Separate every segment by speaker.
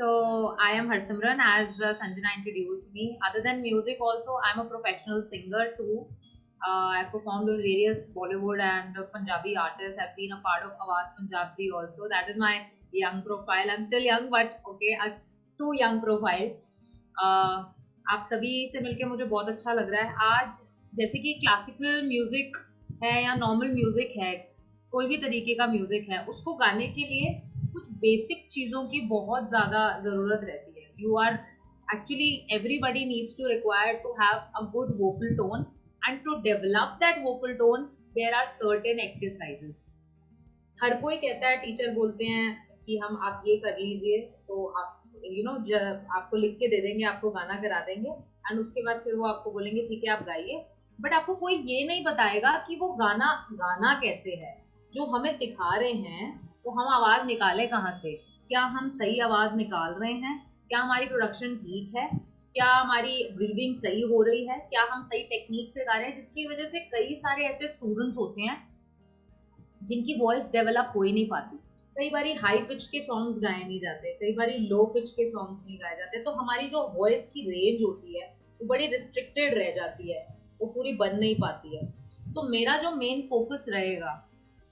Speaker 1: So I am Harsimran, as Sanjana introduced me. Other than music, also I'm a professional singer too. I've performed with various Bollywood and Punjabi artists. I've been a part of Awaaz Punjabi also. That is my young profile. I'm still young, but okay, a too young profile. Uh, आप सभी से मिलके मुझे बहुत अच्छा लग रहा है आज. जैसे कि क्लासिकल म्यूजिक है या नॉर्मल म्यूजिक है, कोई भी तरीके का म्यूजिक है, उसको गाने के लिए कुछ बेसिक चीज़ों की बहुत ज़्यादा ज़रूरत रहती है. You are actually everybody needs to require to have a good vocal tone, and to develop that vocal tone there are certain exercises. हर कोई कहता है, टीचर बोलते हैं कि हम आप ये कर लीजिए तो आप आपको लिख के दे देंगे, आपको गाना करा देंगे, एंड उसके बाद फिर वो आपको बोलेंगे ठीक है आप गाइए. बट आपको कोई ये नहीं बताएगा कि वो गाना गाना कैसे है. जो हमें सिखा रहे हैं तो हम आवाज़ निकालें कहाँ से, क्या हम सही आवाज़ निकाल रहे हैं, क्या हमारी प्रोडक्शन ठीक है, क्या हमारी ब्रीदिंग सही हो रही है, क्या हम सही टेक्निक से गा रहे हैं. जिसकी वजह से कई सारे ऐसे स्टूडेंट्स होते हैं जिनकी वॉइस डेवलप हो ही नहीं पाती. कई बारी हाई पिच के सॉन्ग्स गाए नहीं जाते, कई बारी लो पिच के सॉन्ग्स नहीं गाए जाते, तो हमारी जो वॉइस की रेंज होती है वो बड़ी रिस्ट्रिक्टेड रह जाती है, वो पूरी बन नहीं पाती है. तो मेरा जो मेन फोकस रहेगा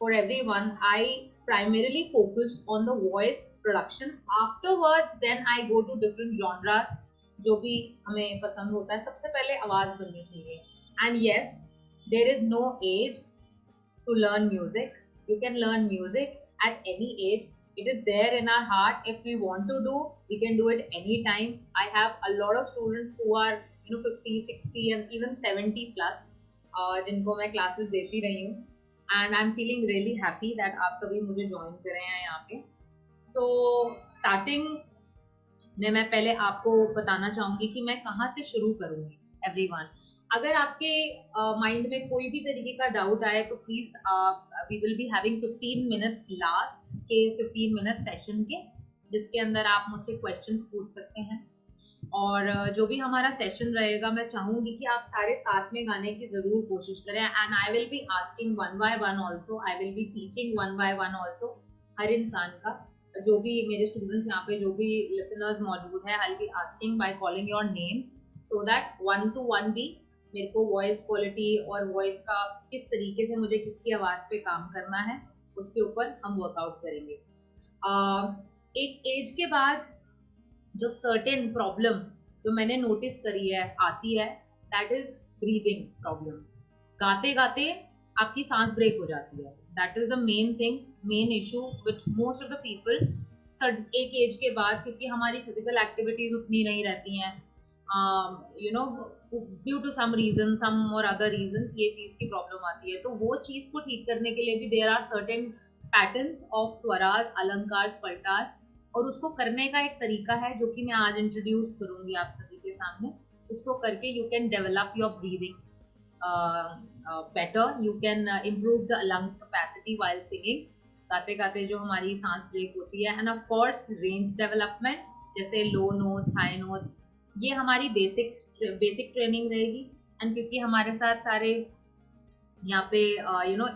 Speaker 1: for everyone, I primarily focus on the voice production. Afterwards then I go to different genres जो भी हमें पसंद होता है. सबसे पहले आवाज बननी चाहिए. And yes, there is no age to learn music. You can learn music at any age. It is there in our heart. If we want to do, we can do it anytime. I have a lot of students who are 50, 60 and even 70 plus जिनको मैं classes देती रही हूँ. And I am feeling really happy that आप सभी मुझे join करे हैं यहाँ पे. तो स्टार्टिंग में मैं पहले आपको बताना चाहूँगी कि मैं कहाँ से शुरू करूँगी. एवरीवन, अगर आपके माइंड में कोई भी तरीके का डाउट आए तो please we will be having 15 minutes last के 15 मिनट सेशन के, जिसके अंदर आप मुझसे क्वेश्चंस पूछ सकते हैं. और जो भी हमारा सेशन रहेगा, मैं चाहूँगी कि आप सारे साथ में गाने की ज़रूर कोशिश करें. And I will be asking one by one also, I will be teaching one by one also. हर इंसान का, जो भी मेरे स्टूडेंट्स यहाँ पे, जो भी लिसनर्स मौजूद हैं, आई will be asking by calling your name, so that 1 to 1 भी मेरे को वॉइस क्वालिटी और वॉइस का किस तरीके से मुझे किसकी आवाज़ पे काम करना है उसके ऊपर हम वर्कआउट करेंगे. एक एज के बाद जो सर्टेन प्रॉब्लम जो मैंने नोटिस करी है आती है, दैट इज ब्रीदिंग प्रॉब्लम. गाते गाते आपकी सांस ब्रेक हो जाती है. That is the main thing, main issue which most of the people एक एज के बाद, क्योंकि हमारी फिजिकल एक्टिविटीज उतनी नहीं रहती हैं, ड्यू टू सम रीजन, सम और अदर रीजन, ये चीज़ की प्रॉब्लम आती है. तो वो चीज़ को ठीक करने के लिए भी there are certain patterns of swaraj, alankar, paltas, और उसको करने का एक तरीका है जो कि मैं आज इंट्रोड्यूस करूंगी आप सभी के सामने. इसको करके you can develop your breathing better, you can improve the lungs capacity while singing. गाते गाते जो हमारी सांस ब्रेक होती है, end of course range development, जैसे लो नोट्स, हाई नोट्स, ये हमारी बेसिक ट्रेनिंग रहेगी. एंड क्योंकि हमारे साथ सारे यहाँ पे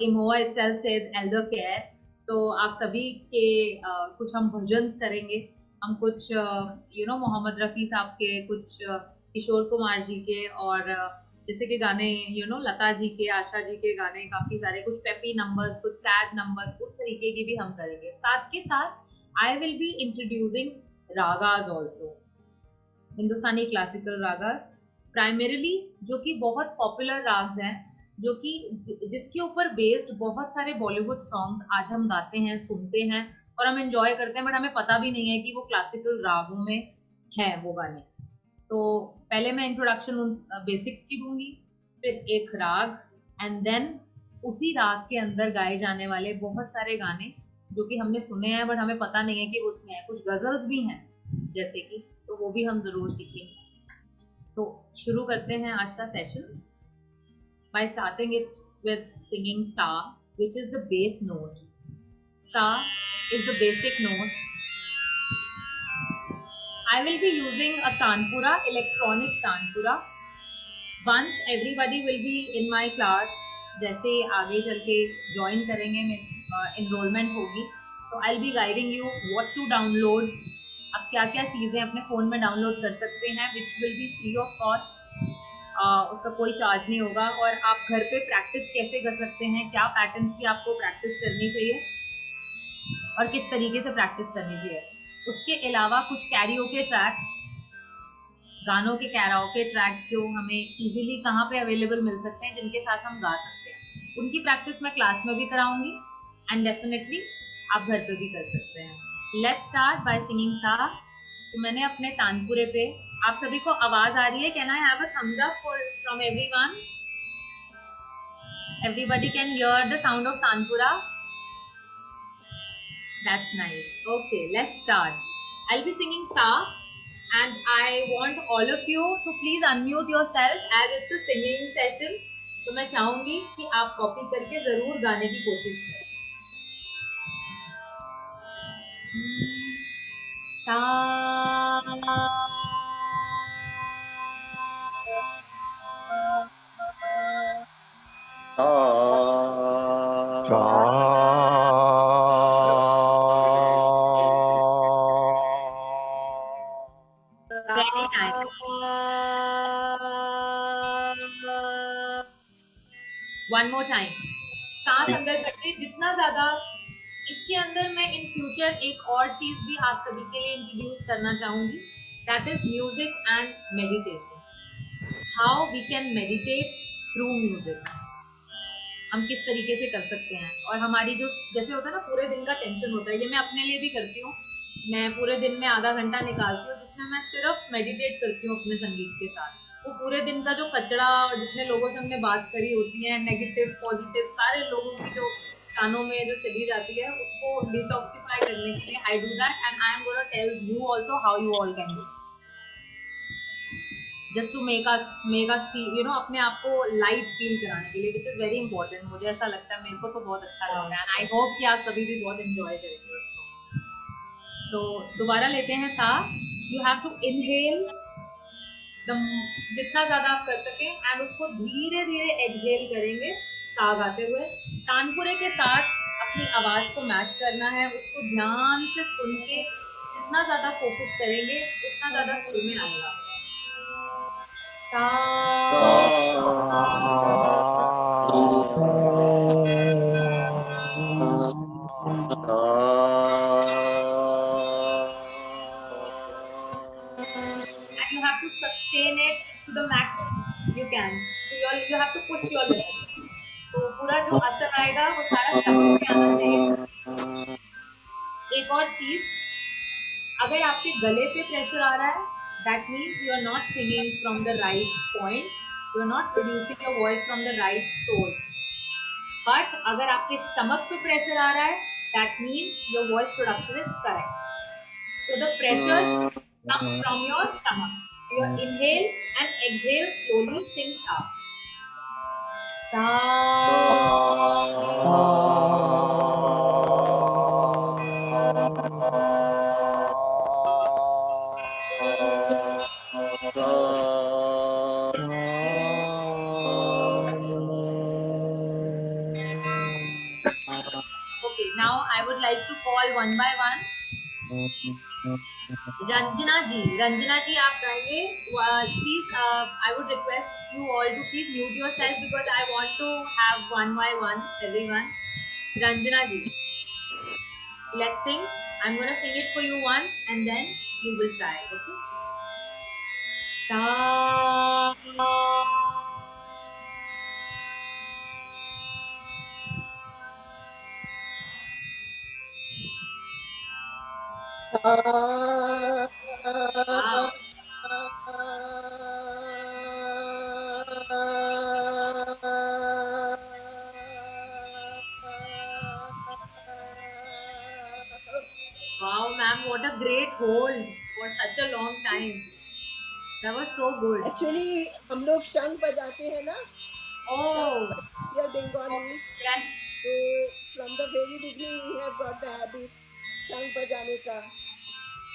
Speaker 1: इमोवा इटसेल्फ सेज एल्डर केयर, तो आप सभी के कुछ हम भजन्स करेंगे. हम कुछ मोहम्मद रफ़ी साहब के, कुछ किशोर कुमार जी के, और जैसे कि गाने लता जी के, आशा जी के गाने काफ़ी सारे, कुछ पेपी नंबर्स, कुछ सैड नंबर्स, उस तरीके की भी हम करेंगे. साथ के साथ आई will B introducing ragas also, Hindustani classical ragas primarily, जो कि बहुत पॉपुलर राग्स हैं, जो कि जिसके ऊपर बेस्ड बहुत सारे बॉलीवुड सॉन्ग्स आज हम गाते हैं, सुनते हैं और हम एंजॉय करते हैं, बट हमें पता भी नहीं है कि वो क्लासिकल रागों में हैं वो गाने. तो पहले मैं इंट्रोडक्शन उन बेसिक्स की दूंगी, फिर एक राग, एंड देन उसी राग के अंदर गाए जाने वाले बहुत सारे गाने जो कि हमने सुने हैं बट हमें पता नहीं है कि उसमें है. कुछ गजल्स भी हैं जैसे कि, तो वो भी हम ज़रूर सीखेंगे. तो शुरू करते हैं आज का session by starting it with singing Sa, which is the bass note. Sa is the basic note. I will be using a tanpura, electronic tanpura. Once everybody will be in my class, जैसे आगे चल के join करेंगे, enrollment होगी, तो I'll be guiding you what to download, आप क्या क्या चीज़ें अपने फ़ोन में डाउनलोड कर सकते हैं which will be free of cost. उसका कोई चार्ज नहीं होगा। और आप घर पे प्रैक्टिस कैसे कर सकते हैं, क्या पैटर्न्स की आपको प्रैक्टिस करनी चाहिए और किस तरीके से प्रैक्टिस करनी चाहिए। उसके अलावा कुछ कैरियोके ट्रैक्स, गानों के कैराओके ट्रैक्स जो हमें इजीली कहाँ पे अवेलेबल मिल सकते हैं, जिनके साथ हम गा सकते हैं, उनकी प्रैक्टिस मैं क्लास में भी कराऊंगी एंड डेफिनेटली आप घर पे भी कर सकते हैं। लेट्स स्टार्ट बाय सिंगिंग सा। तो मैंने अपने तानपुरे पे, आप सभी को आवाज आ रही है? Can I have a thumbs up from everyone? Everybody can hear the sound of tanpura? That's nice. Okay, let's start. I'll be singing Sa, and I want all of you to please unmute yourself as it's a singing session. तो मैं चाहूंगी कि आप copy करके जरूर गाने की कोशिश करें। सा very nice. One more time. सांस अंदर करते जितना ज्यादा। इसके अंदर मैं इन फ्यूचर एक और चीज भी आप सभी के लिए इंट्रोड्यूस करना चाहूंगी, that is music and meditation. How we can meditate through music, हम किस तरीके से कर सकते हैं। और हमारी जो जैसे होता है ना, पूरे दिन का टेंशन होता है, ये मैं अपने लिए भी करती हूँ। मैं पूरे दिन में आधा घंटा निकालती हूँ जिसमें मैं सिर्फ मेडिटेट करती हूँ अपने संगीत के साथ। वो पूरे दिन का जो कचरा, जितने लोगों से हमने बात करी होती है, नेगेटिव पॉजिटिव सारे लोगों की जो कानों में जो चली जाती है, उसको डिटॉक्सिफाई करने के लिए I do that and I am gonna tell you also how you all can do, just to make us feel, you know, अपने आप को लाइट फील कराने के लिए, विच इज वेरी इंपॉर्टेंट। मुझे ऐसा लगता है, मेरे को तो बहुत अच्छा लगता है, आई होप कि आप सभी भी बहुत एंजॉय करेंगे उसको। तो दोबारा लेते हैं सा। यू हैव टू इनहेल जितना ज्यादा आप कर सकें एंड उसको धीरे धीरे एक्सहेल करेंगे सा गाते हुए। तानपुरे के साथ अपनी आवाज को मैच करना है, उसको ध्यान से सुन के जितना ज्यादा फोकस करेंगे उतना ज्यादा सुर में आएगा। And you have to sustain it to the max you can. So you have to push your limit. तो पूरा जो असर आएगा वो सारा शब्द में आना चाहिए। एक और चीज, अगर आपके गले पे प्रेशर आ रहा है, that means you are not singing from the right point, you are not producing your voice from the right source. But अगर आपके स्टमक पे प्रेशर आ रहा है, that means your voice production is correct. So the pressures come from your stomach. You inhale and exhale slowly, sing sa. Sa. Okay, now I would like to call one by one. Ranjana ji आप गाइए please. I would request you all to please mute yourself because I want to have one by one everyone. Ranjana ji, let's sing. I am gonna sing it for you once and then you will try, okay? Wow, ma'am, what a great hold for such a long time. That was so good.
Speaker 2: Actually, हम लोग शंख बजाते हैं ना?
Speaker 1: Oh,
Speaker 2: we are Bengalis.
Speaker 1: yes.
Speaker 2: So from the very beginning we have got the habit शंख बजाने का.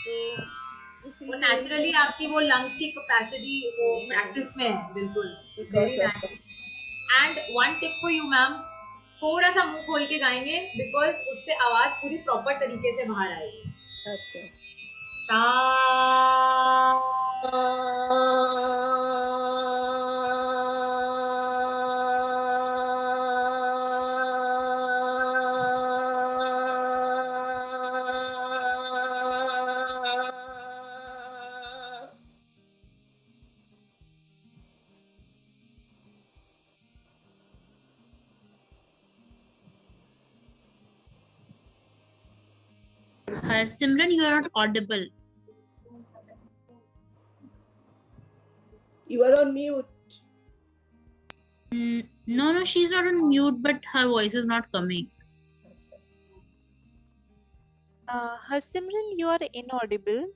Speaker 2: तो
Speaker 1: वो नेचुरली आपकी वो लंग्स की कैपेसिटी वो प्रैक्टिस में है, बिल्कुल। Very nice. And one tip for you ma'am, थोड़ा सा मुंह खोल के गाएंगे बिकॉज उससे आवाज पूरी प्रॉपर तरीके से बाहर आएगी।
Speaker 2: अच्छा।
Speaker 1: सा
Speaker 3: Simran, you are not audible.
Speaker 2: You are on mute.
Speaker 3: No, she's not on mute, but her voice is not coming.
Speaker 4: Harsimran, you are inaudible.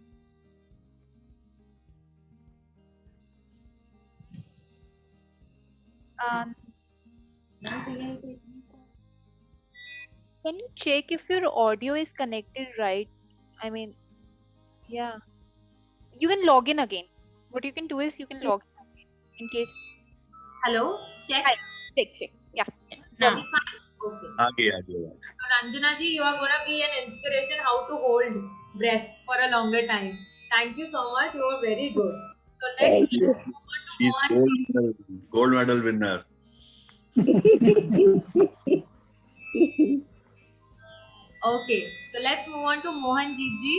Speaker 4: Can you check if your audio is connected right? I mean, yeah. You can log in again. What you can do is you can log in again in case.
Speaker 1: Hello, check.
Speaker 4: Hi. Check. Yeah.
Speaker 3: Now.
Speaker 1: Okay. So Ranjana ji, you are gonna be an inspiration how to hold breath for a longer time. Thank you so much. You are very good. So next,
Speaker 2: Thank you.
Speaker 5: She's gold medal winner.
Speaker 1: okay. So let's move on to Mohanjit ji.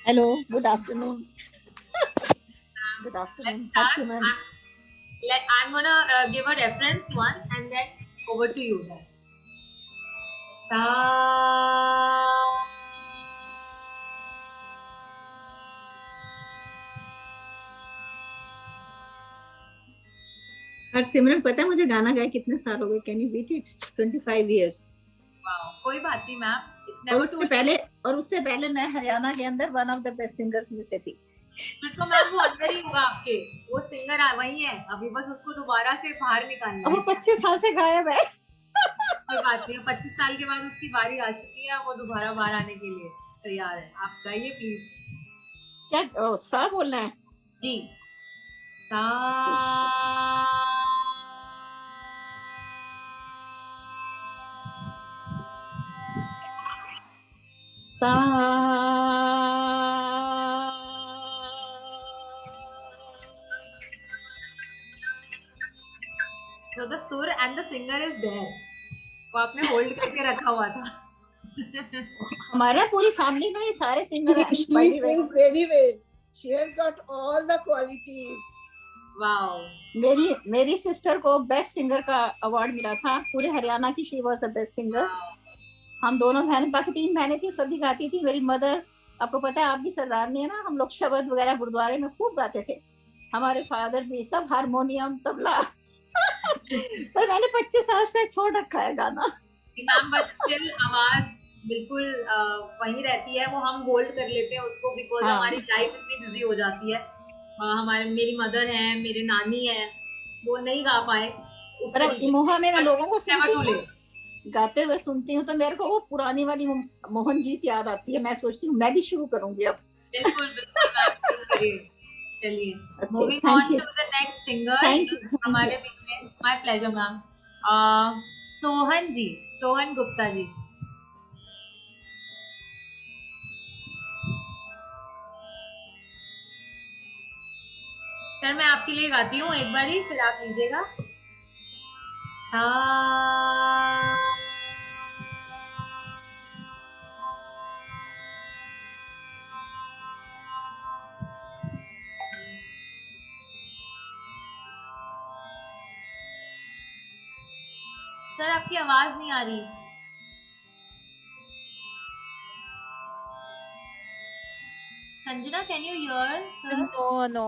Speaker 2: Hello, good afternoon. Good afternoon. Harsimran.
Speaker 1: I'm gonna give a reference once and then over to you then.
Speaker 2: सिमरन पता है मुझे गाना गाए कितने साल हो गए? Can you beat it? 25 years.
Speaker 1: Wow, कोई बात नहीं मैम.
Speaker 2: और उससे पहले मैं हरियाणा के अंदर one of the best singers में से थी.
Speaker 1: तो मैम वो अंदर ही होगा आपके, वो सिंगर वही है, अभी बस उसको दोबारा से बाहर निकालना है.
Speaker 2: वो 25 साल से गायब है.
Speaker 1: कोई बात नहीं, 25 साल के बाद उसकी बारी आ चुकी है, वो दोबारा बाहर आने के लिए तैयार है. आप गाइए प्लीज.
Speaker 2: क्या सा बोलना है?
Speaker 1: जी. सा
Speaker 2: सा
Speaker 1: So the sur and the singer is there. वो आपने होल्ड करके रखा हुआ था.
Speaker 2: हमारा पूरी फैमिली में ये सारे सिंगर हैं.
Speaker 6: She sings very well. She has got all the qualities.
Speaker 1: Wow.
Speaker 2: मेरी सिस्टर को बेस्ट सिंगर का अवार्ड मिला था पूरे हरियाणा की. She was the best singer. हम दोनों बहनें, बाकी 3 बहनें थी, सभी गाती थी. मेरी मदर, आपको पता है, आपकी सरदारनी है ना, हम लोग शबद वगैरह गुरुद्वारे में खूब गाते थे. हमारे फादर भी सब हारमोनियम तबला. पर मैंने 25 साल से छोड़ रखा है गाना.
Speaker 1: मैम बट स्टिल आवाज बिल्कुल वही रहती है. वो हम होल्ड कर लेते हैं उसको बिकॉज हमारी लाइफ इतनी बिजी हो जाती है. मेरी मदर है, मेरे नानी है, वो नहीं गा पाए.
Speaker 2: मोहा में मैं लोगों को सुनती हूँ, गाते हुए सुनती हूँ, तो मेरे को वो पुरानी वाली मोहनजीत याद आती है. मैं सोचती हूँ मैं भी शुरू करूंगी अब.
Speaker 1: बिल्कुल. चलिए, moving on to the next singer हमारे बीच में. My pleasure ma'am. Sohan ji, Sohan Gupta ji. Sir मैं आपके लिए गाती हूँ एक बार ही, फिर आप लीजिएगा. सर आपकी आवाज नहीं आ रही. Sanjana, can you hear sir?
Speaker 4: No.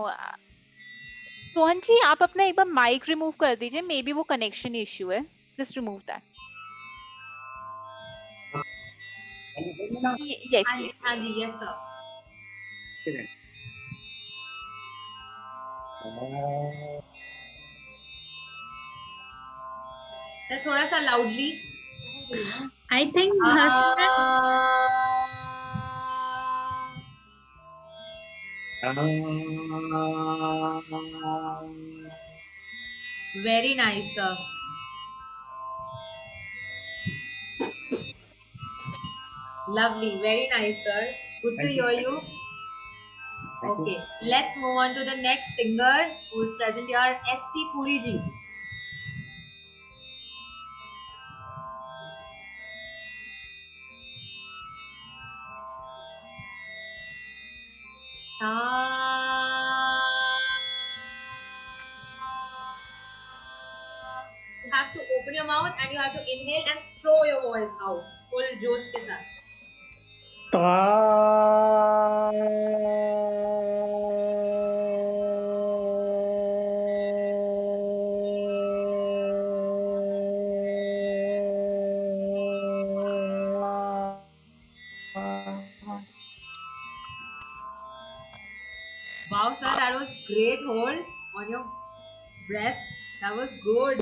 Speaker 4: Sohan ji, आप अपना एक बार माइक रिमूव कर दीजिए. मे बी वो कनेक्शन इश्यू है. Just remove that. यस.
Speaker 1: हाँ जी, यस सर. सर थोड़ा सा loudly.
Speaker 3: I think
Speaker 1: very nice sir. Lovely, very nice, sir. Good to hear you. Okay, let's move on to the next singer who is present here, S.P. Puri ji. You have to open your mouth and you have to inhale and throw your voice out. Full जोश के साथ. Wow, sir, that was great hold on your breath. That was good.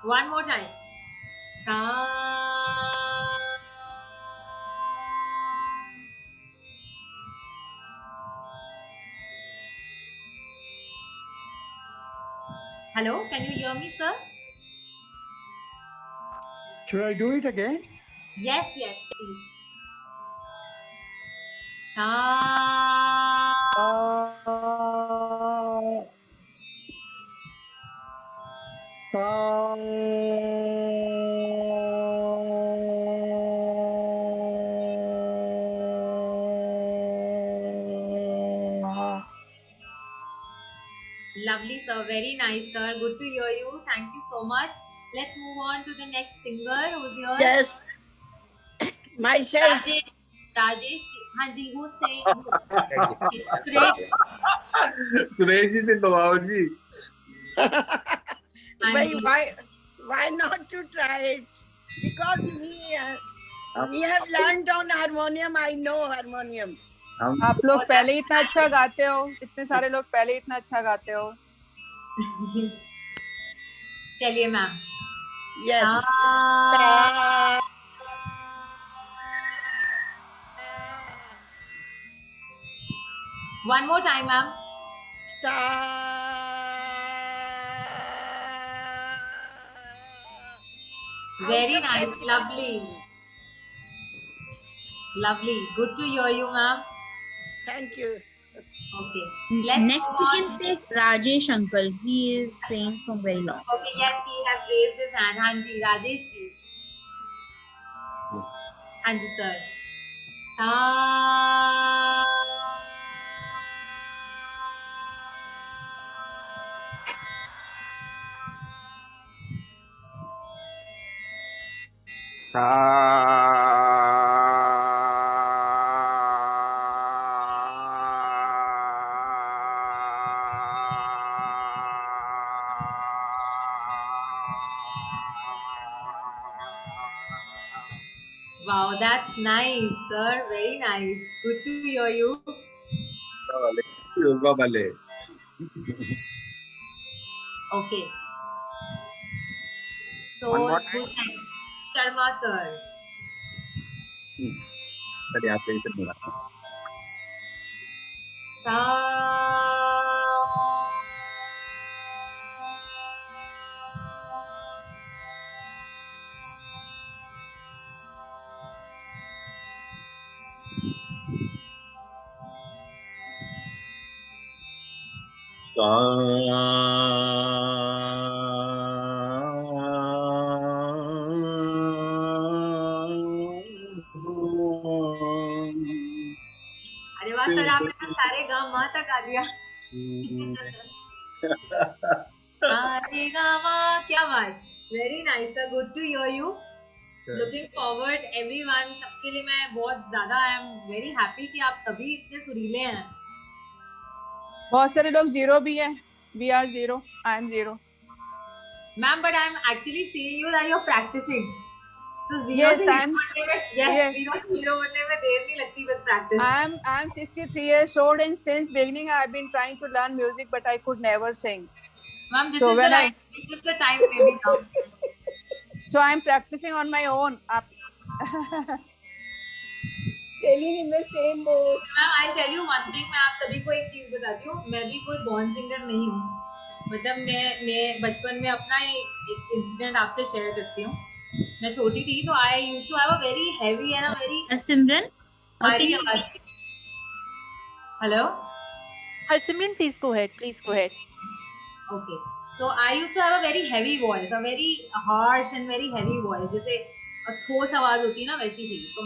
Speaker 1: One more time. Hello, can you hear me, sir?
Speaker 7: Should I do it again?
Speaker 1: Yes, yes, please. Lovely, sir. Very nice, sir. Good to hear you. Thank you so much. Let's move on to the next singer who's here.
Speaker 6: Yes. Myself.
Speaker 1: Rajesh. Hanji, who's saying? Suresh.
Speaker 5: Suresh ji से दबाओ जी.
Speaker 6: Why not to try it? Because we have learned on harmonium. I know harmonium.
Speaker 8: आप लोग पहले ही इतना अच्छा गाते हो, इतने सारे लोग पहले ही इतना अच्छा गाते हो.
Speaker 1: चलिए ma'am.
Speaker 6: Yes.
Speaker 1: One more time, ma'am. Very nice, lovely. Lovely. Good to hear you, ma'am.
Speaker 6: Thank you.
Speaker 1: Okay.
Speaker 3: Next we can take Rajesh uncle. He is saying from very long.
Speaker 1: Okay, yes, he has raised his hand. Hanji, Rajesh ji. Hanji, sir. Wow, that's nice, sir. Very nice. Good to hear you.
Speaker 5: Yoga वाले.
Speaker 1: Okay. So, who's next? Sharma, sir.
Speaker 5: चलिए आप यहीं से मिला.
Speaker 1: अरे वाह sir, आपने तो सारे गाँव माँ तक आ दिया. सारे गाँव, क्या बात. Very nice sir, good to hear you. Looking forward everyone. सबके लिए मैं बहुत ज़्यादा I am very happy कि आप सभी इतने सुरीले हैं.
Speaker 8: बहुत सारे लोग जीरो भी हैं. We are zero. I am zero.
Speaker 1: Ma'am, but I am actually seeing you that you are practicing. So zero
Speaker 8: Yes,
Speaker 1: से
Speaker 8: I am.
Speaker 1: yes, zero बनने में देर नहीं लगती with practice.
Speaker 8: I am 63 years old and since beginning I have been trying to learn music but I could never sing.
Speaker 1: Ma'am, this
Speaker 8: So
Speaker 1: is the
Speaker 8: when
Speaker 1: right, this is the time maybe now.
Speaker 8: So I am practicing on my own.
Speaker 6: Sailing in the same boat.
Speaker 1: Ma'am, I'll tell you one thing. मैं आप सभी को एक चीज बताती हूँ. मैं भी कोई born singer नहीं हूँ. मतलब मैं बचपन में अपना एक इंसिडेंट आपसे शेयर करती हूँ. मैं छोटी थी तो I used to have a very heavy and a very
Speaker 3: Simran,
Speaker 1: भारी आवाज. Hello.
Speaker 4: Harsimran, please go ahead.
Speaker 1: Okay. So I used to have a very heavy voice, a very harsh and very heavy voice. जैसे ठोस आवाज होती है ना वैसी थी. तो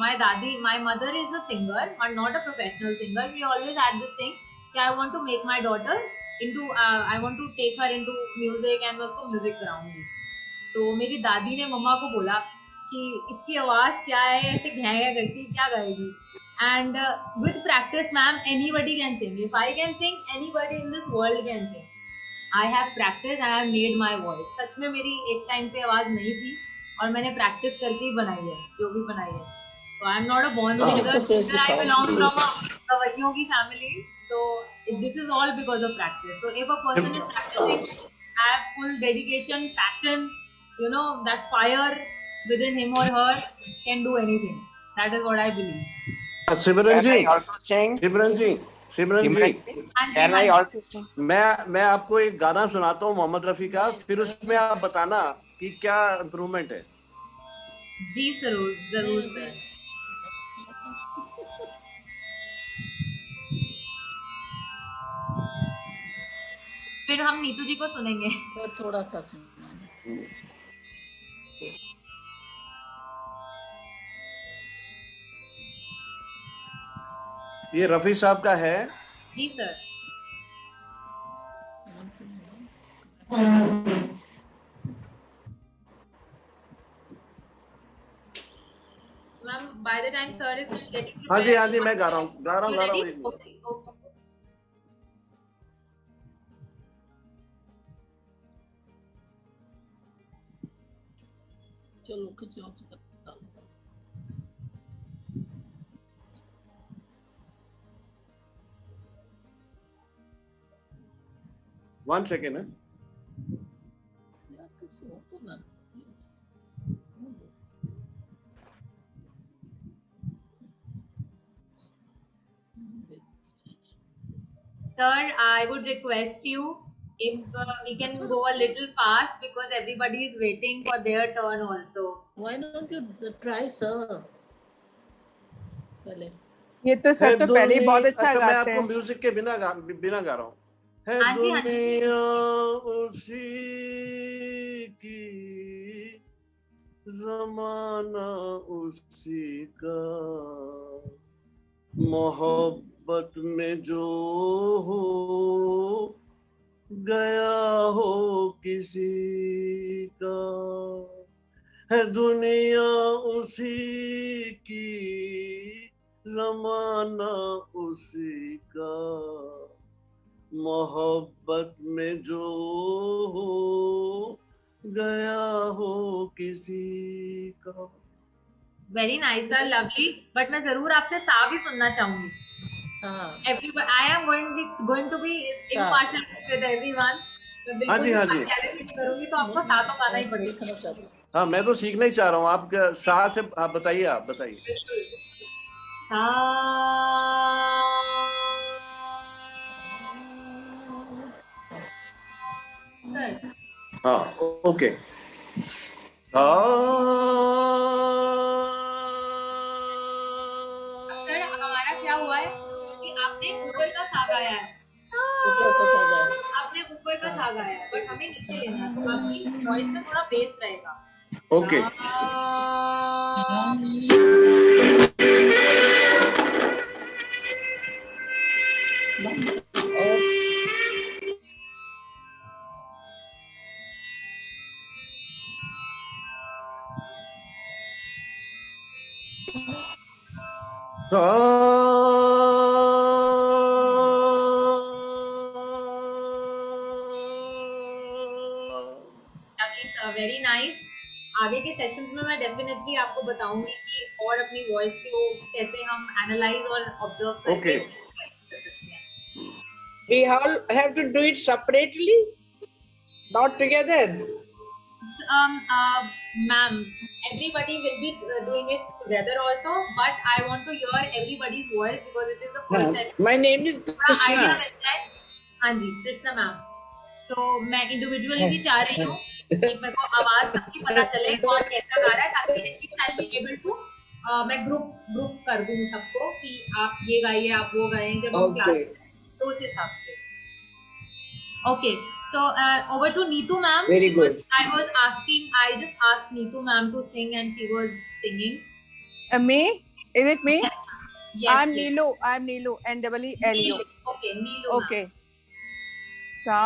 Speaker 1: my mother is a singer but not a professional singer. We always had this thing कि I want to make my daughter into I want to take her into music and मैं उसको music कराऊंगी. तो मेरी दादी ने मम्मा को बोला कि इसकी आवाज क्या है, ऐसे घै घै करती क्या गाएगी. And with practice, ma'am, anybody can sing. If I can sing, anybody in this world can sing. I have practiced and I have made my voice. सच में मेरी एक टाइम पे आवाज नहीं थी और मैंने प्रैक्टिस करके ही बनाई है जो भी बनाई है. So I am not a born singer. I belong from a रवैयों की family. So this is all because of practice. So if a person is practicing, have full dedication, passion, you know, that fire within him or her can do anything. That is what I believe.
Speaker 9: Simran ji,
Speaker 10: also sing?
Speaker 9: Simran ji,
Speaker 10: Can I also sing?
Speaker 9: मैं आपको एक गाना सुनाता हूँ मोहम्मद रफी का, फिर उसमें आप बताना कि क्या इम्प्रूवमेंट है.
Speaker 1: जी जरूर जरूर सर. फिर हम नीतू जी को सुनेंगे.
Speaker 2: थोड़ा सा सुनना.
Speaker 9: ये रफी साहब का है.
Speaker 1: जी sir. Ma'am by the time sir is getting.
Speaker 9: हाँ जी मैं गा रहा हूँ.
Speaker 2: चलो किसी और से करता हूँ.
Speaker 9: 1 second है.
Speaker 1: Sir, I would request you if we can go a little fast because everybody is waiting for their turn also.
Speaker 2: Why don't you try, sir? पहले.
Speaker 8: ये तो सर तो पहले ही बहुत अच्छा गाते हैं.
Speaker 9: मैं आपको म्यूजिक के बिना गा रहा हूँ. है दुनिया उसी की, ज़माना उसी का, मोहब्बत में जो हो गया हो किसी का. है दुनिया उसी की, ज़माना उसी का, मोहब्बत में जो हो गया हो किसी का.
Speaker 1: Very nice, sir, lovely. But मैं जरूर आपसे सा भी सुनना चाहूंगी. Everybody, I am going to be impartial with everyone.
Speaker 9: हाँ जी.
Speaker 1: करूंगी तो आपको सा तो गाना ही पड़ेगा.
Speaker 9: हाँ मैं तो सीखना ही चाह रहा हूँ. आप सा से आप बताइए. हाँ ओके.
Speaker 1: सर हमारा क्या हुआ है कि आपने ऊपर का सा गाया है. आपने ऊपर का सा गाया है बट हमें नीचे लेना है. तो आपकी वॉइस में थोड़ा बेस रहेगा.
Speaker 9: ओके.
Speaker 1: Very nice. आगे के सेशंस में मैं डेफिनेटली आपको बताऊंगी कि और अपनी वॉइस को कैसे हम एनालाइज और ऑब्जर्व करते हैं.
Speaker 6: We all have to do it separately, not together.
Speaker 1: Ma'am, everybody will be doing it together also, but I want to hear everybody's voice because it is the first time.
Speaker 6: My name is Krishna.
Speaker 1: हाँ जी, Krishna ma'am. So मैं individually भी चाह रही हूँ कि मेरे को आवाज सबकी पता चले कौन कैसा गा रहा है, ताकि at least I'll be able to मैं ग्रुप कर दूँ सबको कि आप ये गाइए, आप वो गाएं जब हम क्लास, तो उस हिसाब से. Okay, so over to Neetu ma'am.
Speaker 10: Very good.
Speaker 1: I just asked Neetu ma'am to sing and she was singing.
Speaker 8: Me? Is it me?
Speaker 1: Yes.
Speaker 8: I'm Neelu. I'm Neelu. N-E-E-L-U.
Speaker 1: Okay, Neelu.
Speaker 8: Okay. Sa.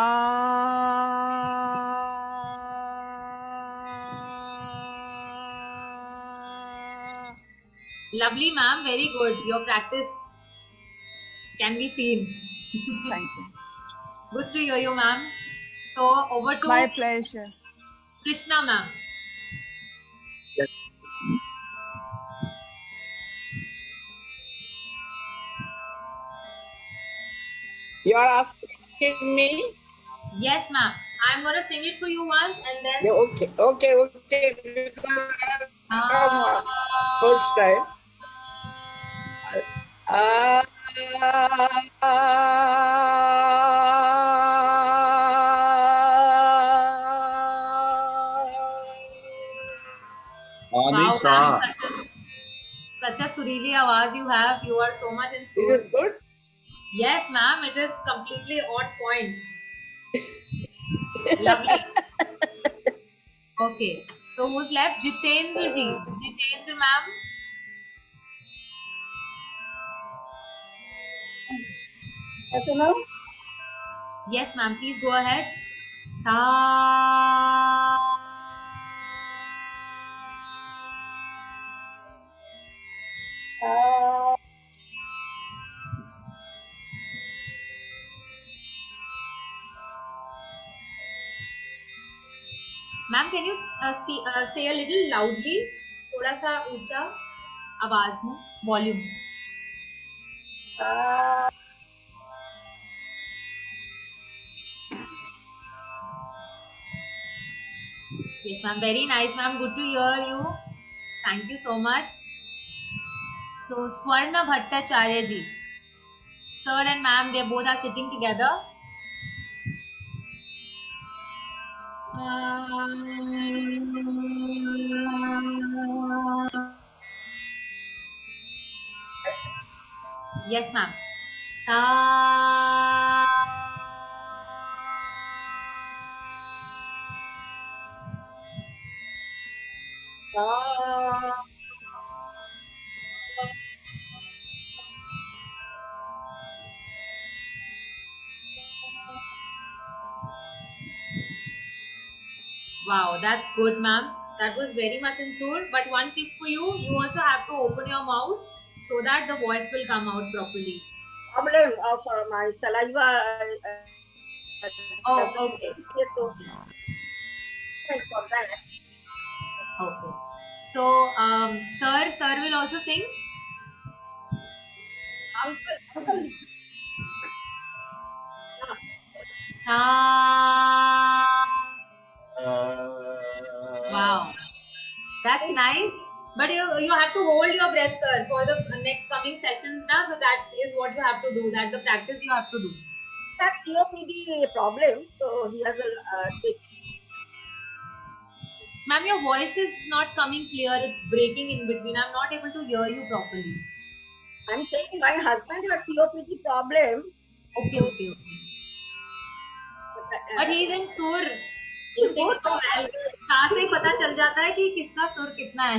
Speaker 1: Lovely ma'am, very good. Your practice can be seen.
Speaker 8: Thank you.
Speaker 1: Good to hear you ma'am. So over to
Speaker 8: My pleasure.
Speaker 1: Krishna ma'am.
Speaker 10: You are asking me?
Speaker 1: Yes ma'am. I'm gonna sing it for you once and then.
Speaker 10: Yeah, okay. Because first time.
Speaker 1: Wow, ma'am, such a surreal आवाज you have. You are so much in tune.
Speaker 10: Is it good?
Speaker 1: Yes, ma'am. It is completely on point. Lovely. Okay. So who's left? Jitendra ji. Jitendra ma'am.
Speaker 2: ऐसे ना
Speaker 1: Yes, ma'am. Please go ahead. Sa. Ma'am, can you say a little loudly? थोड़ा सा ऊंचा आवाज में, volume. Yes, ma'am. Very nice, ma'am. Good to hear you. Thank you so much. So, Swarna Bhattacharya ji. Sir and ma'am, they both are sitting together. Yes, ma'am. Sa. Wow, that's good, ma'am. That was very much in tune. But one tip for you, you also have to open your mouth so that the voice will come out properly.
Speaker 2: problem of my saliva.
Speaker 1: Oh, okay.
Speaker 2: So, thanks for that.
Speaker 1: Okay. So, sir will also sing.
Speaker 2: Uncle.
Speaker 1: Wow, that's nice. But you have to hold your breath, sir, for the next coming sessions now. So that is what you have to do. That's the practice you have to do.
Speaker 2: That's COPD problem. So he has a take.
Speaker 1: Ma'am, your voice is not coming clear. It's breaking in between. I'm not able to hear you properly.
Speaker 2: I'm saying my husband has COPD problem.
Speaker 1: Okay. But he's in sur. सांस से पता चल जाता है कि किसका सुर कितना है.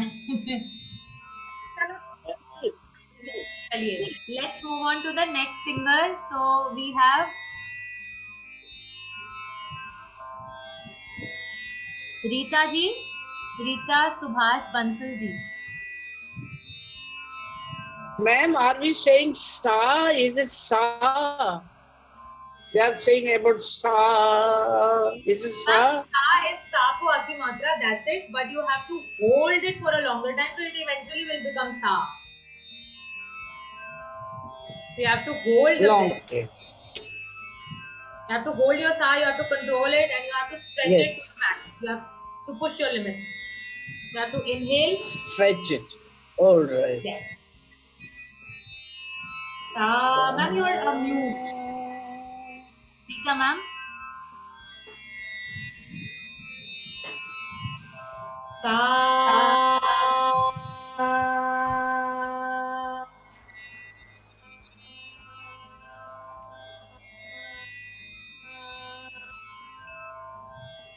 Speaker 1: चलिए, let's move on to the next singer. So we have Rita ji, Rita Subhash Bansal ji.
Speaker 10: Ma'am, are we saying sa? Is it sa? They are saying about sa. Is it sa?
Speaker 1: Sa is sa ko aapki matra, that's it. But you have to hold it for a longer time, so it eventually will become sa. So you have to hold the
Speaker 10: Long.
Speaker 1: breath. You have to hold your sa, you have to control it, and you have to stretch it to max. You have to push your limits. You have to inhale.
Speaker 10: Stretch it. All right.
Speaker 1: Yes. Sa, ma'am, you are a mute. Rita, ma'am. Sa.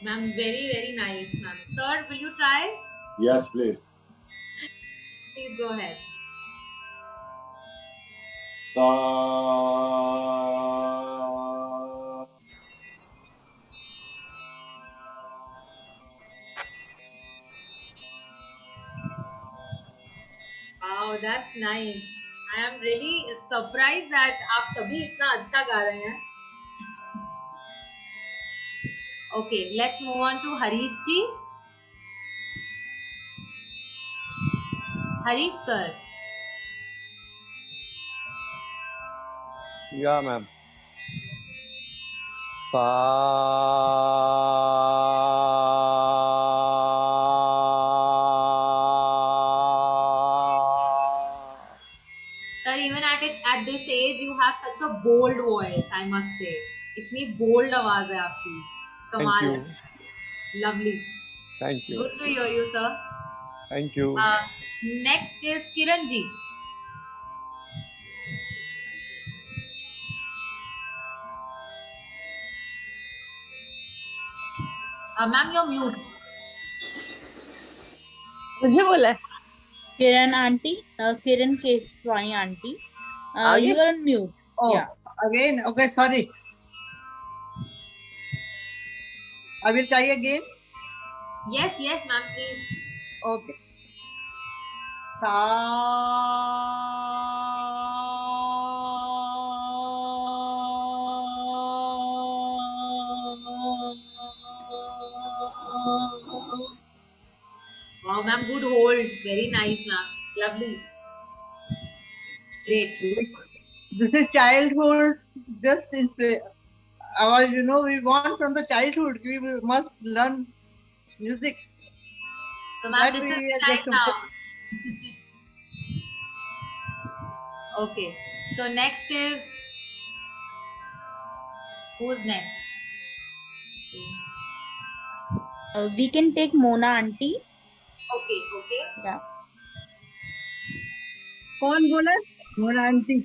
Speaker 1: Ma'am, very nice, ma'am. Sir, will you try?
Speaker 11: Yes, please.
Speaker 1: Please go ahead.
Speaker 11: Sa.
Speaker 1: Wow, that's nice. I am really surprised that आप सभी इतना अच्छा गा रहे हैं. Okay, let's move on to Harish ji. Harish sir.
Speaker 7: Yeah, ma'am.
Speaker 1: Sir, even at this age, you have such a bold voice, I must say. इतनी bold आवाज है आपकी. कमाल है. Lovely.
Speaker 7: Thank you.
Speaker 1: Good to hear you, sir.
Speaker 7: Thank you.
Speaker 1: Next is Kiran ji. Ma'am, you're mute.
Speaker 8: मुझे बोला है.
Speaker 3: Kiran auntie, Kiran Keswani auntie, you are on mute.
Speaker 8: Oh,
Speaker 3: Yeah.
Speaker 8: again. Okay, sorry. I will try again.
Speaker 1: Yes, ma'am, please.
Speaker 8: Okay.
Speaker 1: Wow, ma'am, good hold. Very nice, ma'am. Lovely. Great.
Speaker 8: This is childhood, just inspiration. We want from the childhood, we must learn music.
Speaker 1: So, ma'am, this is
Speaker 8: we
Speaker 1: the
Speaker 8: are
Speaker 1: time
Speaker 8: just
Speaker 1: now. Okay. So, next is... Who's next?
Speaker 3: We can take Mona auntie.
Speaker 1: Okay.
Speaker 3: Yeah.
Speaker 8: कौन बोला? Mona aunty.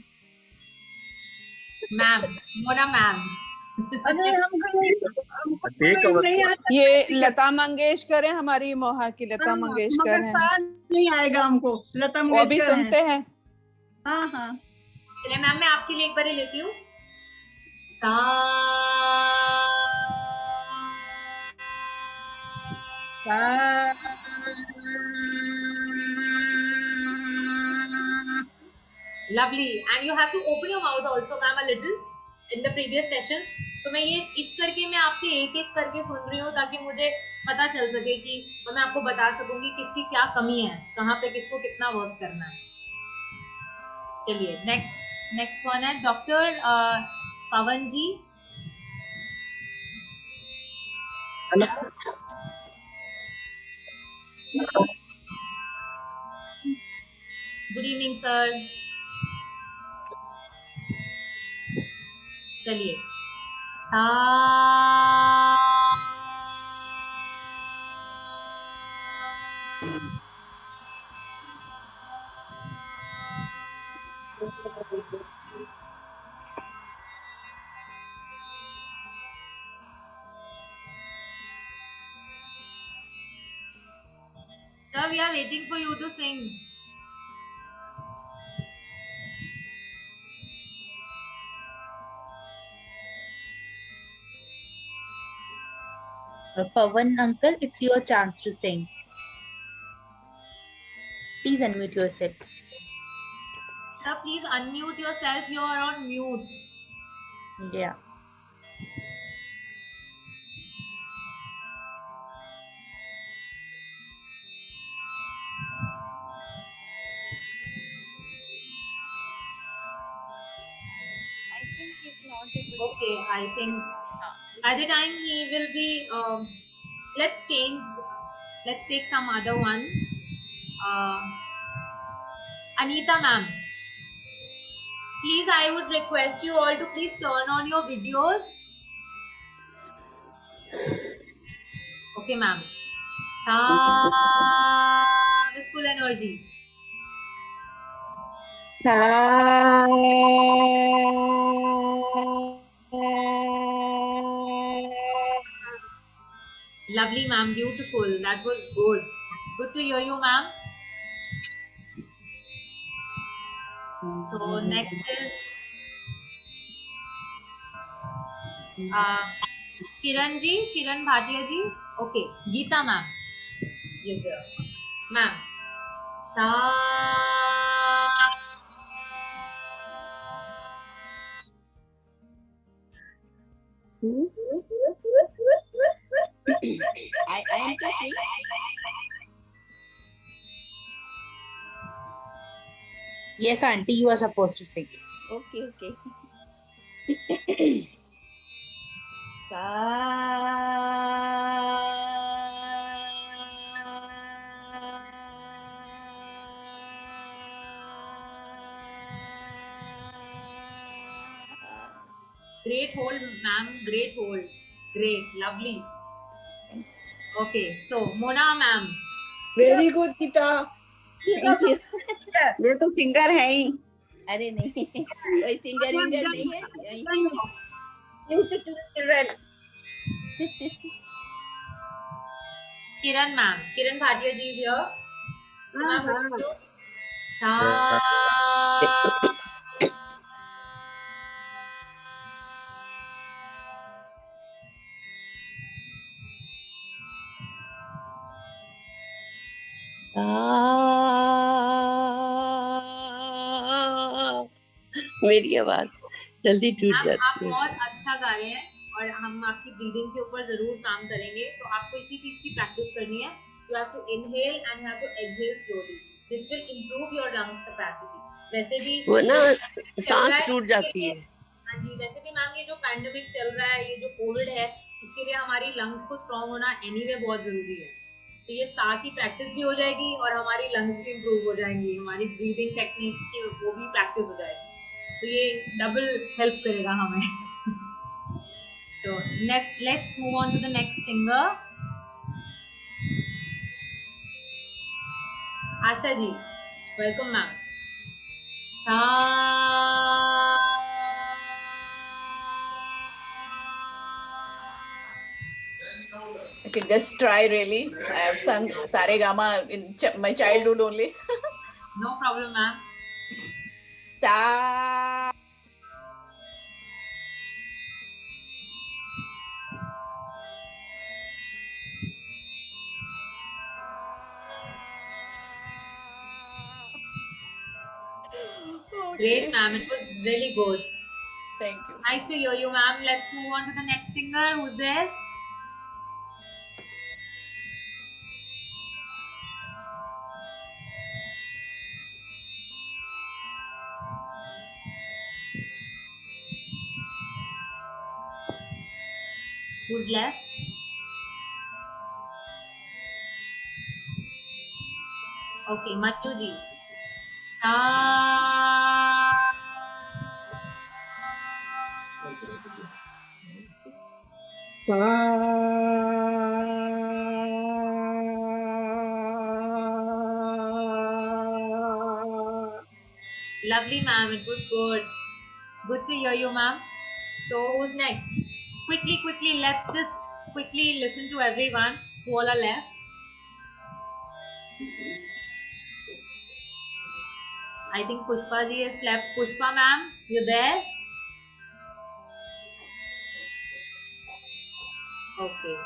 Speaker 1: Ma'am. Mona ma'am.
Speaker 8: अरे हमको नहीं आता. ये लता मंगेशकर है, हमारी मोहा की लता मंगेशकर है. नहीं आएगा हमको. लता मंगेशकर वो भी सुनते हैं. हाँ.
Speaker 1: चलिए मैम, मैं आपके लिए एक बार लेती हूँ. Lovely. And you have to open your mouth also, ma'am, a little in the previous sessions. तो मैं ये इस करके मैं आपसे एक करके सुन रही हूँ ताकि मुझे पता चल सके कि मैं आपको बता सकूंगी किसकी क्या कमी है, कहाँ पे किसको कितना वर्क करना है. चलिए नेक्स्ट कौन है? Doctor Pawan ji. Good evening sir. चलिए. Sir, we are waiting for you to sing.
Speaker 3: Pawan uncle, it's your chance to sing. Please unmute yourself.
Speaker 1: Sir, please unmute yourself. You are on mute.
Speaker 3: Yeah.
Speaker 1: Okay, I think by the time he will be, let's change. Let's take some other one. Anita ma'am, please, I would request you all to please turn on your videos. Okay ma'am. Sa with full energy. Lovely, ma'am. Beautiful. That was good. Good to hear you, ma'am. So next is Kiran ji, Kiran Bhatia ji. Okay, Geeta ma'am. Yes, sir. Ma'am. Sa.
Speaker 2: I am too free.
Speaker 3: Yes, auntie, you are supposed to sing.
Speaker 2: Okay.
Speaker 1: Great hold, ma'am. Great hold. Great. Lovely. Okay. So, Mona ma'am.
Speaker 8: Very good, Geeta.
Speaker 2: Thank you. ये तो singer है ही. अरे नहीं, कोई singer winger नहीं है.
Speaker 6: Music to the children.
Speaker 1: Kiran ma'am. Kiran Bhatia ji is here. Sa.
Speaker 12: मेरी आवाज जल्दी टूट
Speaker 1: आप
Speaker 12: जाती है.
Speaker 1: बहुत अच्छा गा रहे हैं और हम आपकी ब्रीदिंग के ऊपर जरूर काम करेंगे. तो आपको इसी चीज की प्रैक्टिस करनी है. You have to inhale and have to exhale slowly. This will improve your lungs capacity. वैसे भी
Speaker 12: वो ना सांस टूट जाती है.
Speaker 1: हाँ जी, वैसे भी मैम ये जो पैंडेमिक चल रहा है, ये जो कोविड है, इसके लिए हमारी लंग्स को स्ट्रॉन्ग होना एनीवे बहुत जरूरी है. तो ये साथ ही प्रैक्टिस भी हो जाएगी और हमारी लंग्स भी इम्प्रूव हो जाएंगी. हमारी ब्रीदिंग टेक्निक की वो भी प्रैक्टिस हो जाएगी. तो ये डबल हेल्प करेगा हमें. तो let's move on to the next singer. Asha ji, welcome ma'am.
Speaker 2: Okay, just try really. I have sung Saregama in my childhood only.
Speaker 1: No problem, ma'am.
Speaker 2: Sa.
Speaker 1: Great, ma'am. It was really good.
Speaker 2: Thank you.
Speaker 1: Nice to hear you, ma'am. Let's move on to the next singer. Who's there? Who's left? Okay, Mattu ji. Lovely, ma'am. It was good. Good to hear you, ma'am. So, who's next? Quickly, let's just quickly listen to everyone who all are left. I think Pushpa ji has left. Pushpa ma'am, you there? Okay.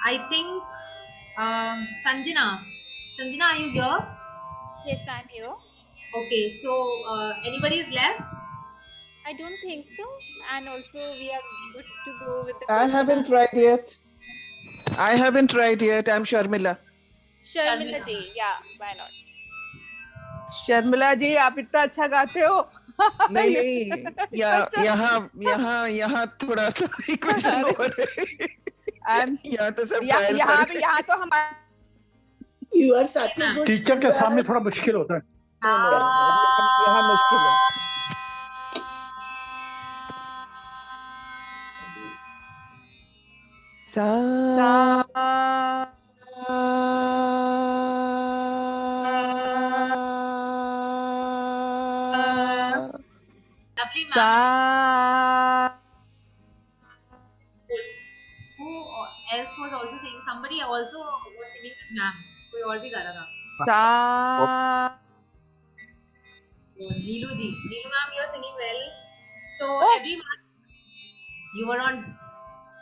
Speaker 1: I think Sanjana, are you here?
Speaker 4: Yes, I'm here.
Speaker 1: Okay, so anybody is left?
Speaker 4: I don't think so. And also, we are good to go with the.
Speaker 8: I haven't tried yet. I'm Sharmila.
Speaker 4: Sharmila ji, yeah, why not?
Speaker 8: Sharmila ji, आप इतना अच्छा गाते हो.
Speaker 13: नहीं, यहाँ थोड़ा सा equation हो रही है. यहाँ तो सब
Speaker 8: यहाँ तो हम.
Speaker 6: You are such a good.
Speaker 14: Teacher के सामने थोड़ा मुश्किल होता है.
Speaker 8: यहाँ मुश्किल है.
Speaker 13: Sa.
Speaker 1: Lovely, ma'am.
Speaker 8: Sa.
Speaker 1: Who else was also singing? Somebody also was singing with ma'am. कोई और भी गा रहा था.
Speaker 8: Sa.
Speaker 1: Neelu ji. Neelu ma'am, you are singing well. So everyone, you were on.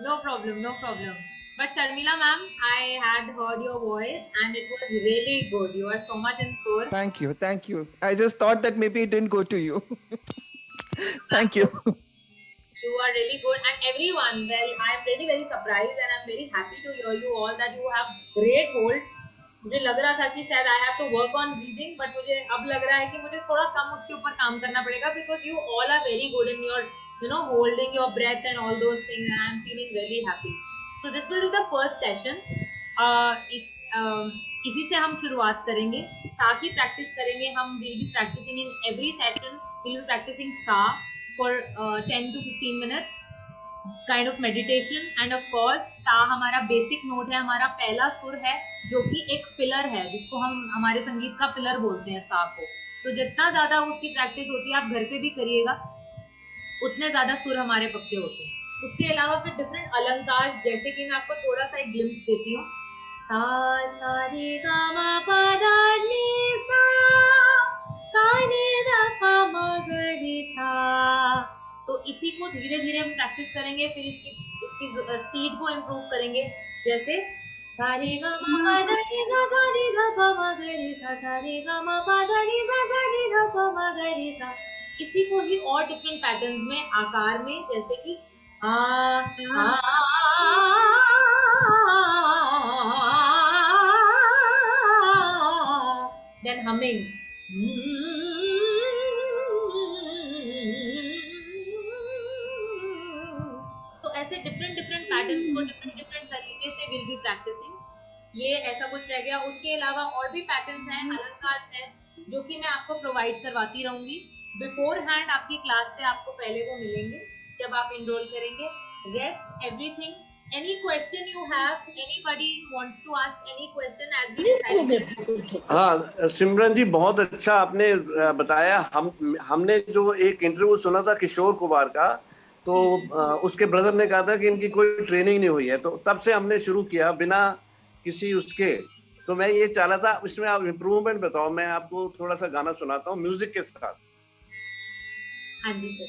Speaker 1: No problem, no problem. But Sharmila ma'am, I had heard your voice and it was really good. You are so much in soul.
Speaker 13: Thank you, thank you. I just thought that maybe it didn't go to you. Thank you.
Speaker 1: You are really good, and everyone. Well, I am really very surprised and I am very happy to hear you all that you have great hold. मुझे लग रहा था कि शायद I have to work on breathing, but मुझे अब लग रहा है कि मुझे थोड़ा कम उसके ऊपर काम करना पड़ेगा because you all are very good in your, holding your breath and all those things, and I am feeling really happy. So this will be the first session. इसी से हम शुरुआत करेंगे. सा की प्रैक्टिस करेंगे हम. We'll be practicing in every session. We'll be practicing सा for 10 to 15 minutes. Kind of meditation, and of course सा हमारा बेसिक नोट है, हमारा पहला सुर है जो कि एक पिलर है जिसको हम हमारे संगीत का पिलर बोलते हैं सा को. तो जितना ज्यादा उसकी प्रैक्टिस होती है, आप घर पे भी करिएगा, उतने ज्यादा सुर हमारे पक्के होते हैं. उसके अलावा फिर डिफरेंट अलंकार, जैसे कि मैं आपको थोड़ा सा एक ग्लिम्स देती हूँ. सा सा रे गा मा पा धा नी सा, सा नी धा पा मा ग रे सा. तो इसी को धीरे धीरे हम प्रैक्टिस करेंगे, फिर उसकी स्पीड को इम्प्रूव करेंगे. जैसे सा रे गा मा पा धा नी सा, सा रे गा पा मा ग रे सा, सा रे गा मा पा धा नी सा, सा रे गा पा मा ग रे सा. इसी को ही और डिफरेंट पैटर्न्स में, आकार में, जैसे कि then humming. तो ऐसे डिफरेंट पैटर्न्स को डिफरेंट तरीके से विल बी प्रैक्टिसिंग. ये ऐसा कुछ रह गया. उसके अलावा और भी पैटर्न्स हैं, अलंकार हैं, जो कि मैं आपको प्रोवाइड करवाती रहूंगी. बिफोर हैंड आपकी क्लास से आपको पहले वो मिलेंगे जब आप इनरोल करेंगे. Rest everything. Any question you have, anybody wants to ask any question as we decided.
Speaker 9: हाँ सिमरन जी, बहुत अच्छा आपने बताया. हमने जो एक इंटरव्यू सुना था किशोर कुमार का, तो उसके ब्रदर ने कहा था कि इनकी कोई ट्रेनिंग नहीं हुई है, तो तब से हमने शुरू किया बिना किसी उसके. तो मैं ये चाह रहा था इसमें आप इम्प्रूवमेंट बताओ. मैं आपको थोड़ा सा गाना सुनाता हूँ म्यूजिक के साथ.
Speaker 1: हाँ जी सर.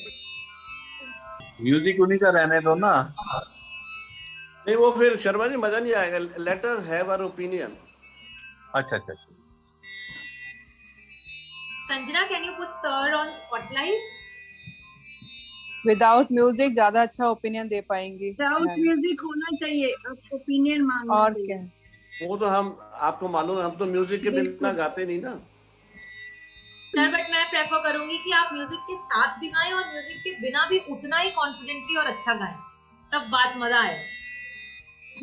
Speaker 5: म्यूजिक उन्हीं का रहने दो ना.
Speaker 9: नहीं, वो फिर शर्मा जी मजा नहीं आएगा. Let us have our opinion.
Speaker 5: अच्छा.
Speaker 1: Sanjana, can you put sir on spotlight?
Speaker 8: Without music ज्यादा अच्छा ओपिनियन दे पाएंगी.
Speaker 6: विदाउट म्यूजिक होना चाहिए, ओपिनियन मांगना.
Speaker 9: और क्या, वो तो हम आपको मालूम है, हम तो म्यूजिक के बिना गाते नहीं ना
Speaker 1: सर. बट मैं प्रेफर करूंगी कि आप म्यूजिक के साथ भी गाएं और म्यूजिक के बिना भी उतना ही कॉन्फिडेंटली और अच्छा गाएं, तब बात मजा आए.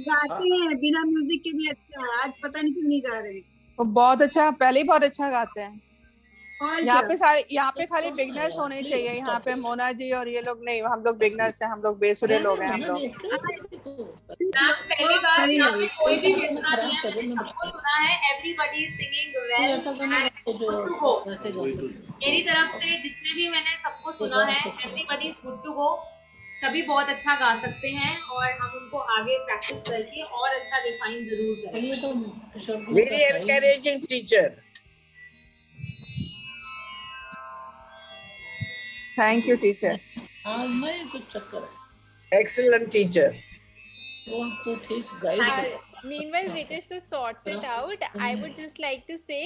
Speaker 6: गाते हैं बिना म्यूजिक के भी अच्छा. आज पता नहीं क्यों नहीं गा रहे.
Speaker 8: वो बहुत अच्छा, पहले ही बहुत अच्छा गाते हैं. यहाँ पे खाली बिगनर्स होने चाहिए. यहाँ पे मोना जी और ये लोग नहीं, हम लोग बिगनर्स हैं, हम लोग बेसुरे लोग हैं. हम लोग
Speaker 1: पहली बार यहाँ पे कोई भी बेसुरा नहीं है, सबको सुना है. Everybody is singing well. मेरी तरफ से जितने भी मैंने सबको सुना है, everybody is good to go. सभी बहुत अच्छा गा सकते हैं और हम उनको आगे प्रैक्टिस करके और अच्छा रिफाइन जरूर करेंगे.
Speaker 10: Very encouraging teacher.
Speaker 8: Thank you teacher.
Speaker 10: आज नहीं कुछ चक्कर है. Excellent teacher.
Speaker 14: Meanwhile, Vijay sorts it out. I would just like to say,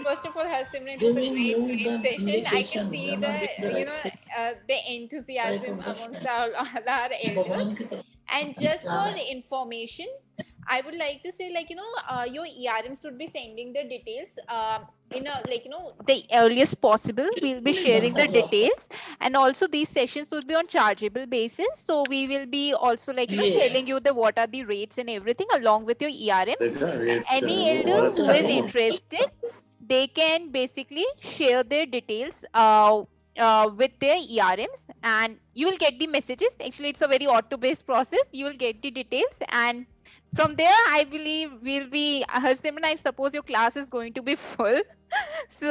Speaker 14: first of all, Harsimran, it was a great session. I can see the enthusiasm amongst our elders. And just for information, I would like to say, your ERMs would be sending the details the earliest possible. We'll be sharing the details, and also these sessions would be on chargeable basis. So we will be also telling you what are the rates and everything along with your ERMs. Any elder who is interested, they can basically share their details with their ERMs, and you will get the messages. Actually, it's a very auto-based process. You will get the details, and from there, I believe we'll be. Harsimran, I suppose your class is going to be full. So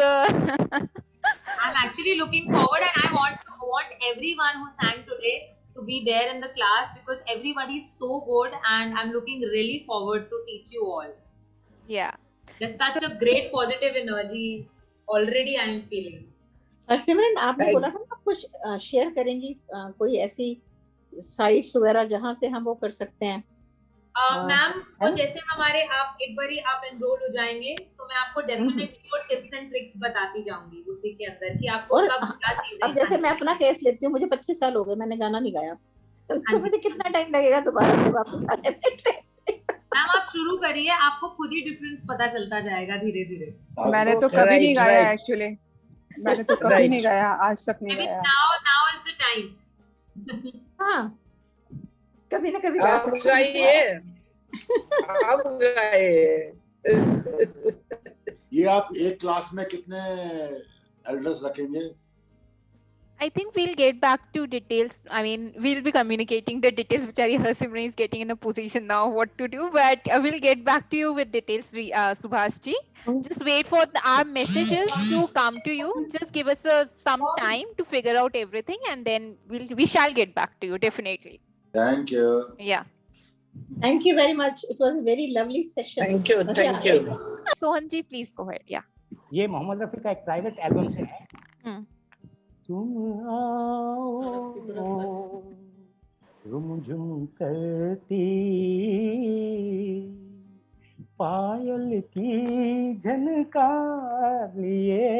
Speaker 1: I'm actually looking forward, and I want everyone who sang today to be there in the class, because everybody is so good, and I'm looking really forward to teach you all.
Speaker 14: Yeah.
Speaker 1: There's such a great positive energy already I'm feeling.
Speaker 2: सिमरन, आपने बोला था ना कुछ share करेंगी कोई ऐसी sites वगैरह जहाँ से हम वो कर सकते हैं?
Speaker 1: मैम, तो जैसे हमारे आप एक बारी आप एनरोल हो जाएंगे तो मैं आपको डेफिनेटली वो टिप्स एंड ट्रिक्स बताती जाऊंगी उसी के अंदर कि आपको कब क्या चीजें।
Speaker 2: अब जैसे मैं अपना केस लेती हूँ, मुझे 25 साल हो गए, मैंने गाना नहीं गाया, तो मुझे कितना टाइम लगेगा दोबारा से वापस आने में?
Speaker 1: मैम आप शुरू करिए, आपको खुद ही डिफरेंस पता चलता जाएगा धीरे धीरे।
Speaker 13: मैंने तो कभी नहीं गाया एक्चुअली, मैंने तो कभी नहीं गाया, आज तक नहीं गाया।
Speaker 1: Now is the time.
Speaker 2: हाँ, कभी ना कभी
Speaker 10: आप गाइए, आप गाइए।
Speaker 11: ये आप एक क्लास में कितने एल्डर्स रखेंगे?
Speaker 14: I think we'll get back to details. I mean, we'll be communicating the details which are Harsimran is getting in a position now what to do, but we'll get back to you with details, Subhash ji. Just wait for our messages to come to you. Just give us some time to figure out everything, and then we shall get back to you definitely.
Speaker 11: Thank you.
Speaker 14: Yeah.
Speaker 2: Thank you very much. It was a very lovely session.
Speaker 10: Thank you, thank you.
Speaker 14: Sohan ji, please go ahead. Yeah.
Speaker 15: ये मोहम्मद रफी का एक private album से है। तुम आओ रुमझुम करती पायल की झनकार लिए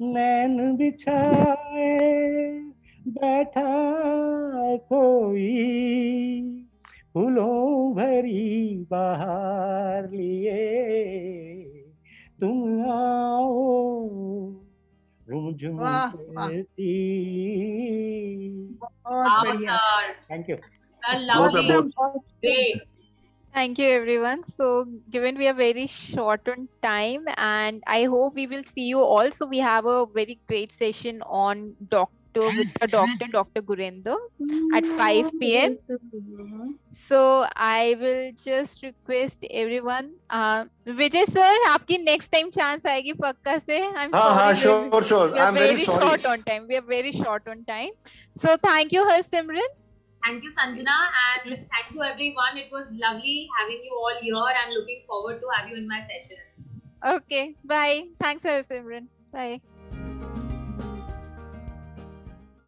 Speaker 15: नैन बिछाए बैठा कोई फूलों भरी बहार लिए तुम आओ रुमझुम करती। Thank you.
Speaker 1: Sir, lovely. Great.
Speaker 14: Thank you everyone. So given we are very short on time, and I hope we will see you all. So we have a very great session on Dr. Gurinder at 5 p.m. So I will just request everyone. Vijay sir, आपकी next time chance आएगी पक्का से. I'm sorry.
Speaker 9: Sure.
Speaker 14: I'm very sorry. Short on time. We are very short on time. So thank you, Harsimran.
Speaker 1: Thank you, Sanjana, and thank you everyone. It was lovely having you all here, and looking forward to have you in my sessions.
Speaker 14: Okay, bye. Thanks, Harsimran. Bye.